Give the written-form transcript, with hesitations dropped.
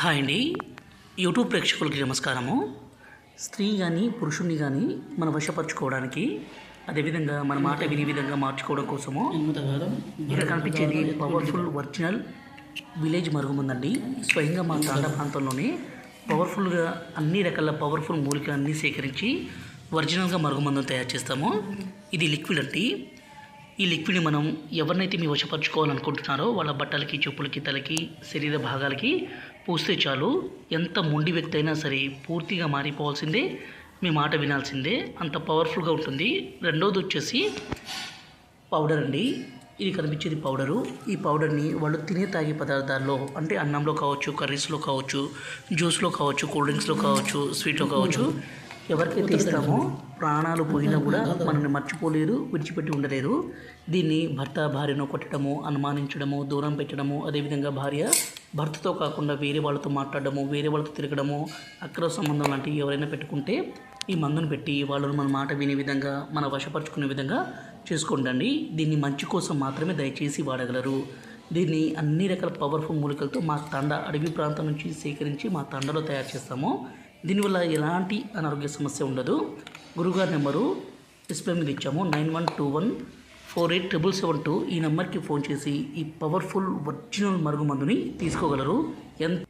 Hi అండి. YouTube ప్రేక్షకులకి నమస్కారము. స్త్రీ కానీ పురుషుణ్ణి కానీ మనం వశపరచుకోవడానికి, అదేవిధంగా మన మాట వినే విధంగా మార్చుకోవడం కోసము ఇక్కడ కనిపించేది పవర్ఫుల్ ఒరిజినల్ విలేజ్ మరుగుమందండి. స్వయంగా మా తాండా ప్రాంతంలోనే పవర్ఫుల్గా అన్ని రకాల పవర్ఫుల్ మూలికలన్నీ సేకరించి ఒరిజినల్గా మరుగుమందును తయారు చేస్తాము. ఇది లిక్విడ్ అండి. ఈ లిక్విడ్ని మనం ఎవరినైతే మీ వశపరచుకోవాలనుకుంటున్నారో వాళ్ళ బట్టలకి, చెప్పులకి, తలకి, శరీర భాగాలకి పూస్తే చాలు. ఎంత మొండి వ్యక్తి అయినా సరే పూర్తిగా మారిపోవాల్సిందే, మీ మాట వినాల్సిందే. అంత పవర్ఫుల్గా ఉంటుంది. రెండోది వచ్చేసి పౌడర్ అండి. ఇది కనిపించేది పౌడరు. ఈ పౌడర్ని వాళ్ళు తినే తాగే పదార్థాల్లో, అంటే అన్నంలో కావచ్చు, కర్రీస్లో కావచ్చు, జ్యూస్లో కావచ్చు, కూల్ డ్రింక్స్లో కావచ్చు, స్వీట్లో కావచ్చు, ఎవరికైతే ఇస్తామో ప్రాణాలు పోయినా కూడా మనల్ని మర్చిపోలేరు, విడిచిపెట్టి ఉండలేరు. దీన్ని భర్త భార్యను కొట్టడము, అనుమానించడము, దూరం పెట్టడము, అదేవిధంగా భార్య భర్తతో కాకుండా వేరే వాళ్ళతో మాట్లాడడము, వేరే వాళ్ళతో తిరగడము, అక్రమ సంబంధం లాంటివి ఎవరైనా పెట్టుకుంటే ఈ మందును పెట్టి వాళ్ళను మన మాట వినే విధంగా, మన వశపరుచుకునే విధంగా చేసుకోండి. దీన్ని మంచి కోసం మాత్రమే దయచేసి వాడగలరు. దీన్ని అన్ని రకాల పవర్ఫుల్ మూలికలతో మా తండ అడవి ప్రాంతం నుంచి సేకరించి మా తండలో తయారు చేస్తాము. దీనివల్ల ఎలాంటి అనారోగ్య సమస్య ఉండదు. గురుగారి నెంబరు డిస్ప్లే మీద ఇచ్చాము, 9121487772. ఈ నెంబర్కి ఫోన్ చేసి ఈ పవర్ఫుల్ ఒరిజినల్ మరుగుమందుని తీసుకోగలరు. ఎంత